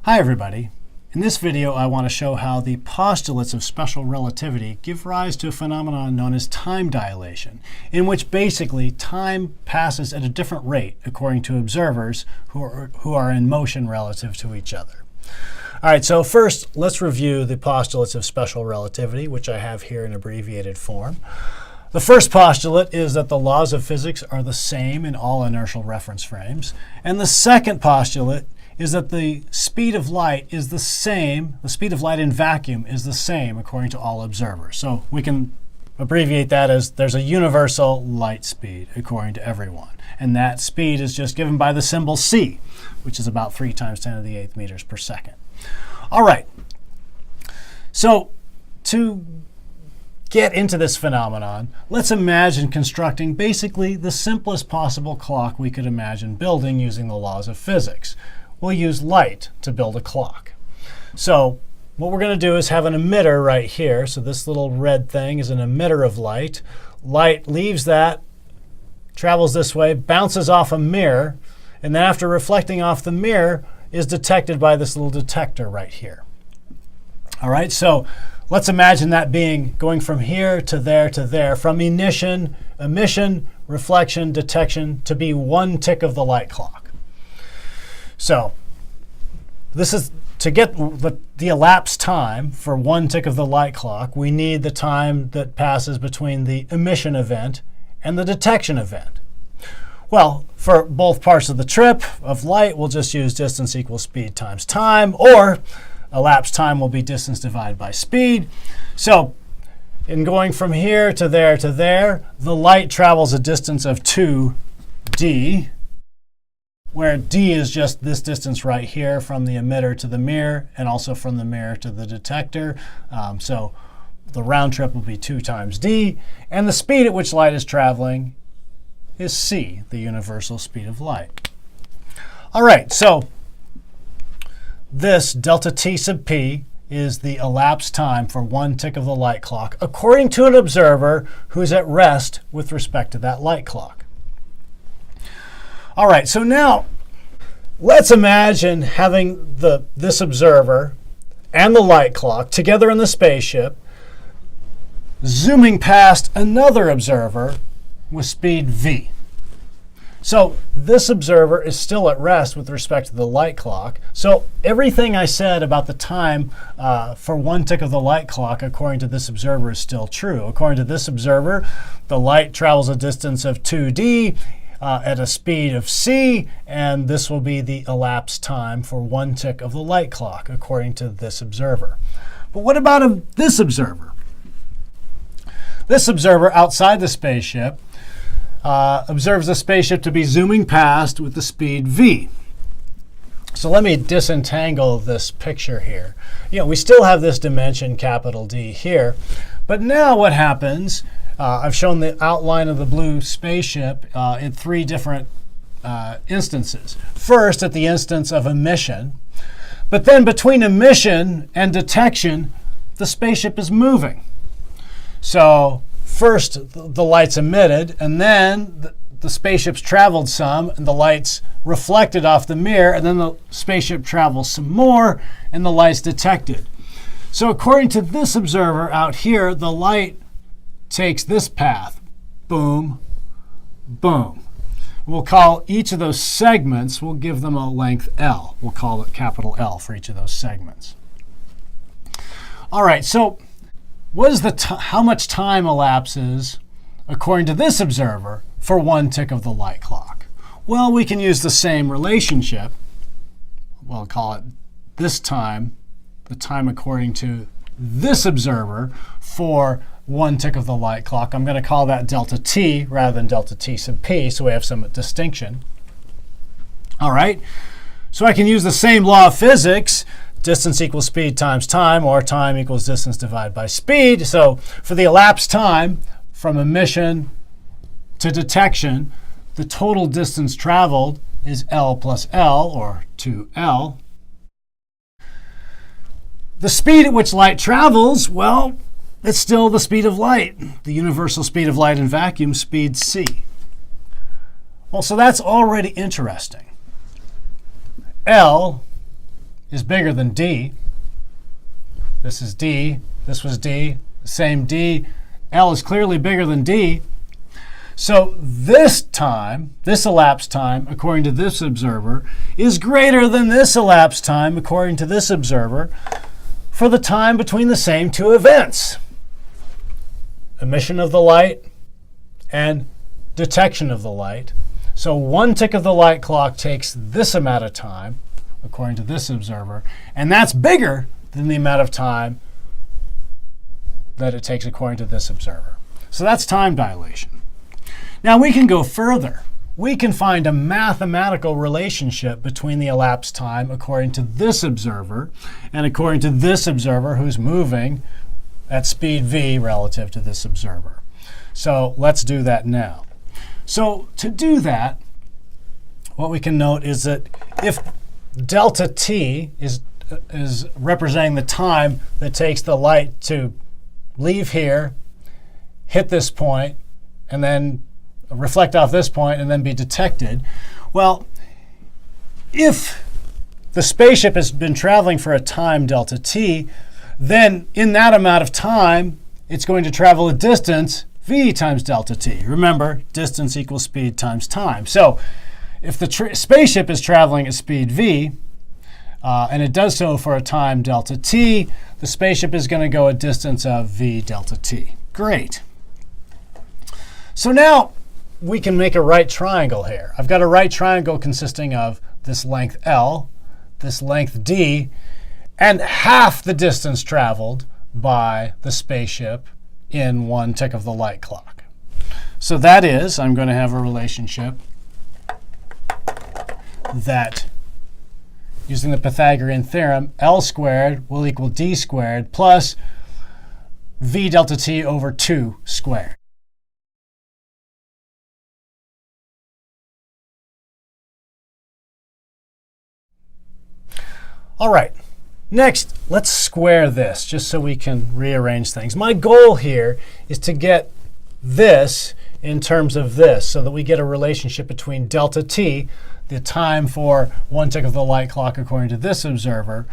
Hi everybody. In this video I want to show how the postulates of special relativity give rise to a phenomenon known as time dilation, in which basically time passes at a different rate according to observers who are in motion relative to each other. All right, so first let's review the postulates of special relativity, which I have here in abbreviated form. The first postulate is that the laws of physics are the same in all inertial reference frames. And the second postulate is that the speed of light is the same, the speed of light in vacuum is the same according to all observers. So we can abbreviate that as there's a universal light speed according to everyone. And that speed is just given by the symbol c, which is about 3 × 10⁸ meters per second. All right. So to get into this phenomenon, let's imagine constructing basically the simplest possible clock we could imagine building using the laws of physics. We'll use light to build a clock. So what we're going to do is have an emitter right here. So this little red thing is an emitter of light. Light leaves that, travels this way, bounces off a mirror, and then after reflecting off the mirror is detected by this little detector right here. All right, so let's imagine that being going from here to there, from emission, reflection, detection, to be 1 tick of the light clock. So this is to get the elapsed time for 1 tick of the light clock. We need the time that passes between the emission event and the detection event. Well, for both parts of the trip of light, we'll just use distance equals speed times time, or elapsed time will be distance divided by speed. So in going from here to there, the light travels a distance of 2d, where d is just this distance right here from the emitter to the mirror, and also from the mirror to the detector. So the round trip will be 2 times d. And the speed at which light is traveling is c, the universal speed of light. All right, so this delta t sub p is the elapsed time for 1 tick of the light clock, according to an observer who's at rest with respect to that light clock. All right, so now let's imagine having this observer and the light clock together in the spaceship, zooming past another observer with speed v. So this observer is still at rest with respect to the light clock. So everything I said about the time for 1 tick of the light clock, according to this observer, is still true. According to this observer, the light travels a distance of 2d at a speed of c, and this will be the elapsed time for 1 tick of the light clock, according to this observer. But what about this observer? This observer outside the spaceship observes the spaceship to be zooming past with the speed v. So let me disentangle this picture here. We still have this dimension, capital D, here. But now what happens, I've shown the outline of the blue spaceship in 3 different instances. First, at the instance of emission. But then between emission and detection, the spaceship is moving. So first, the light's emitted, and then the spaceship's traveled some, and the light's reflected off the mirror, and then the spaceship travels some more, and the light's detected. So according to this observer out here, the light takes this path. Boom, boom. We'll call each of those segments, we'll give them a length L. We'll call it capital L for each of those segments. All right, so what is how much time elapses, according to this observer, for 1 tick of the light clock? Well, we can use the same relationship. We'll call it this time, the time according to this observer for 1 tick of the light clock. I'm going to call that delta t rather than delta t sub p, so we have some distinction. All right, so I can use the same law of physics, distance equals speed times time, or time equals distance divided by speed. So for the elapsed time from emission to detection, the total distance traveled is L plus L, or 2L. The speed at which light travels, well, it's still the speed of light, the universal speed of light in vacuum, speed c. Well, so that's already interesting. L is bigger than d. This is d. This was d. Same d. L is clearly bigger than d. So this time, this elapsed time, according to this observer, is greater than this elapsed time, according to this observer, for the time between the same two events: emission of the light and detection of the light. So one tick of the light clock takes this amount of time, according to this observer, and that's bigger than the amount of time that it takes according to this observer. So that's time dilation. Now we can go further. We can find a mathematical relationship between the elapsed time according to this observer and according to this observer who's moving at speed v relative to this observer. So let's do that now. So to do that, what we can note is that if delta t is representing the time that takes the light to leave here, hit this point, and then reflect off this point, and then be detected. Well, if the spaceship has been traveling for a time delta t, then in that amount of time, it's going to travel a distance v times delta t. Remember, distance equals speed times time. So if the spaceship is traveling at speed v, and it does so for a time delta t, the spaceship is going to go a distance of v delta t. Great. So now we can make a right triangle here. I've got a right triangle consisting of this length L, this length d, and half the distance traveled by the spaceship in one tick of the light clock. So that is, I'm going to have a relationship that, using the Pythagorean theorem, L squared will equal d squared plus v delta t over 2 squared. All right, next, let's square this just so we can rearrange things. My goal here is to get this in terms of this so that we get a relationship between delta t, the time for one tick of the light clock according to this observer,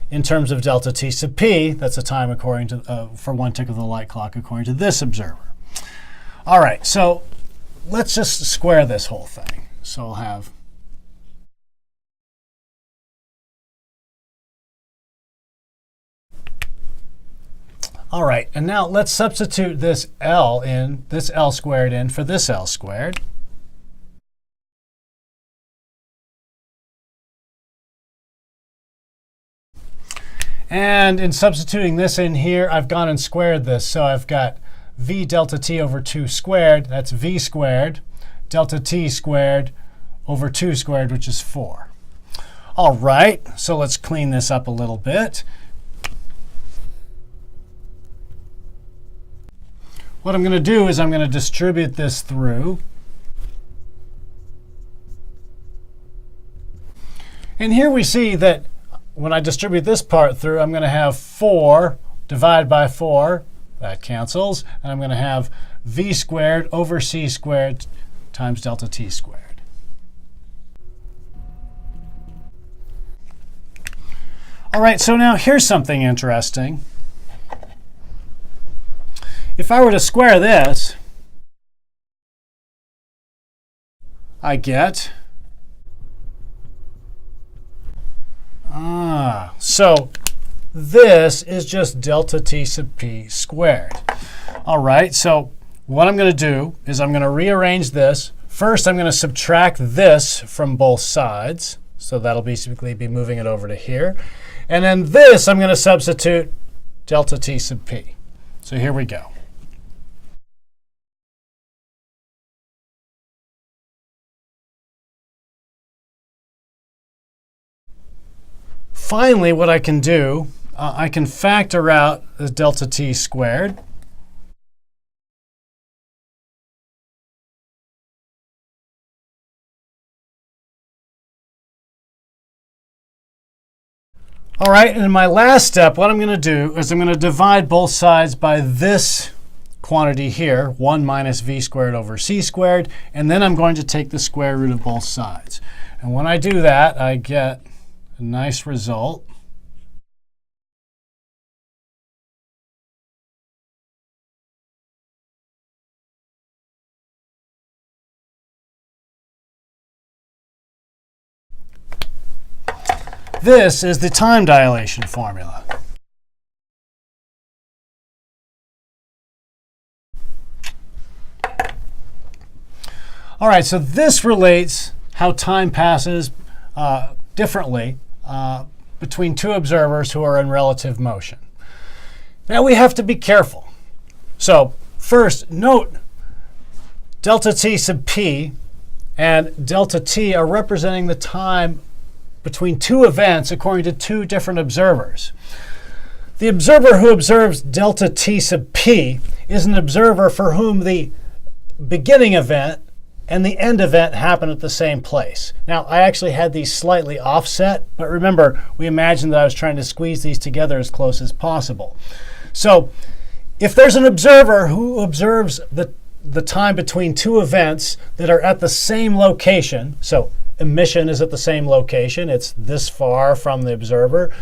in terms of delta t sub p, that's the time according to, for one tick of the light clock according to this observer. All right, so let's just square this whole thing. So I'll have all right, and now let's substitute this L in, this L squared in for this L squared. And in substituting this in here, I've gone and squared this. So I've got v delta t over 2 squared. That's v squared. Delta t squared over 2 squared, which is 4. All right, so let's clean this up a little bit. What I'm going to do is I'm going to distribute this through. And here we see that when I distribute this part through, I'm going to have 4 divided by 4. That cancels. And I'm going to have v squared over c squared times delta t squared. All right, so now here's something interesting. If I were to square this, I get, so this is just delta t sub p squared. All right, so what I'm going to do is I'm going to rearrange this. First, I'm going to subtract this from both sides. So that'll basically be moving it over to here. And then this, I'm going to substitute delta t sub p. So here we go. Finally, what I can do, I can factor out the delta t squared. All right, and in my last step, what I'm going to do is I'm going to divide both sides by this quantity here, 1 minus v squared over c squared, and then I'm going to take the square root of both sides. And when I do that, I get nice result. This is the time dilation formula. All right, so this relates how time passes differently between two observers who are in relative motion. Now we have to be careful. So first, note delta t sub p and delta t are representing the time between two events according to two different observers. The observer who observes delta t sub p is an observer for whom the beginning event and the end event happen at the same place. Now, I actually had these slightly offset, but remember, we imagined that I was trying to squeeze these together as close as possible. So if there's an observer who observes the time between two events that are at the same location, so emission is at the same location, it's this far from the observer.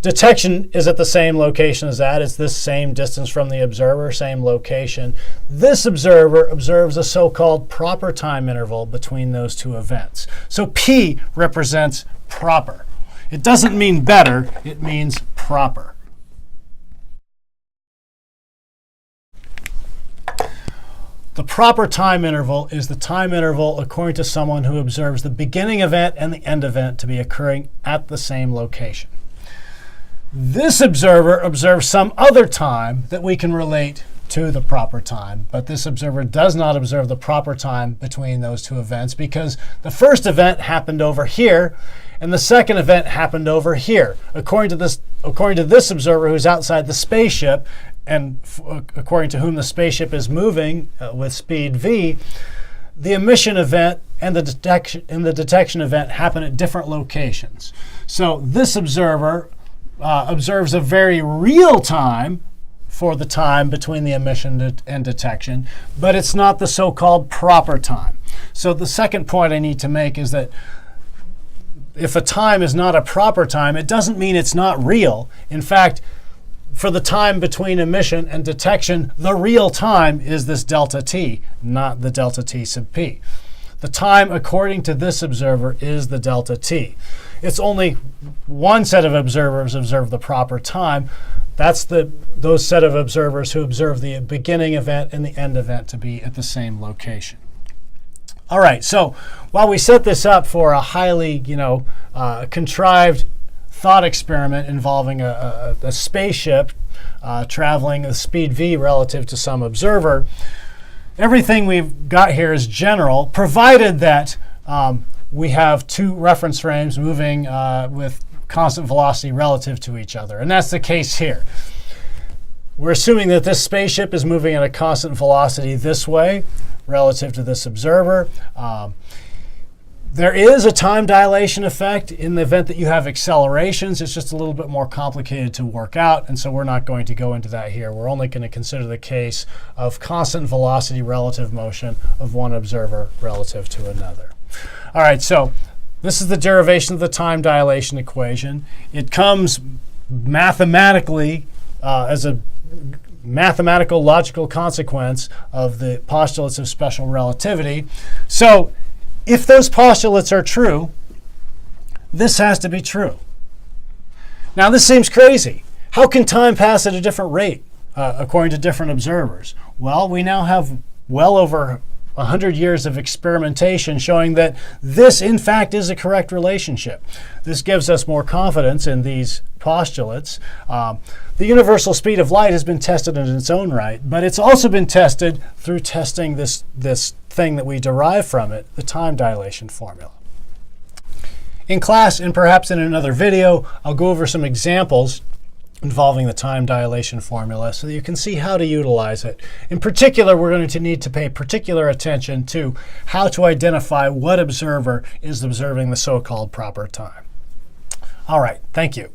Detection is at the same location as that. It's this same distance from the observer, same location. This observer observes a so-called proper time interval between those two events. So P represents proper. It doesn't mean better, it means proper. The proper time interval is the time interval according to someone who observes the beginning event and the end event to be occurring at the same location. This observer observes some other time that we can relate to the proper time, but this observer does not observe the proper time between those two events because the first event happened over here and the second event happened over here. According to this observer who's outside the spaceship and according to whom the spaceship is moving with speed v, the emission event and the detection event happen at different locations. So this observer observes a very real time for the time between the emission and detection, but it's not the so-called proper time. So the second point I need to make is that if a time is not a proper time, it doesn't mean it's not real. In fact, for the time between emission and detection, the real time is this delta t, not the delta t sub p. The time, according to this observer, is the delta t. It's only one set of observers observe the proper time. That's those set of observers who observe the beginning event and the end event to be at the same location. All right, so while we set this up for a highly contrived thought experiment involving a spaceship traveling at speed v relative to some observer, everything we've got here is general, provided that we have two reference frames moving with constant velocity relative to each other. And that's the case here. We're assuming that this spaceship is moving at a constant velocity this way relative to this observer. There is a time dilation effect in the event that you have accelerations. It's just a little bit more complicated to work out, and so we're not going to go into that here. We're only going to consider the case of constant velocity relative motion of one observer relative to another. All right, so this is the derivation of the time dilation equation. It comes mathematically as a mathematical logical consequence of the postulates of special relativity. So if those postulates are true, this has to be true. Now, this seems crazy. How can time pass at a different rate according to different observers? Well, we now have well over 100 years of experimentation showing that this, in fact, is a correct relationship. This gives us more confidence in these postulates. The universal speed of light has been tested in its own right, but it's also been tested through testing this thing that we derive from it, the time dilation formula. In class, and perhaps in another video, I'll go over some examples involving the time dilation formula so that you can see how to utilize it. In particular, we're going to need to pay particular attention to how to identify what observer is observing the so-called proper time. All right, thank you.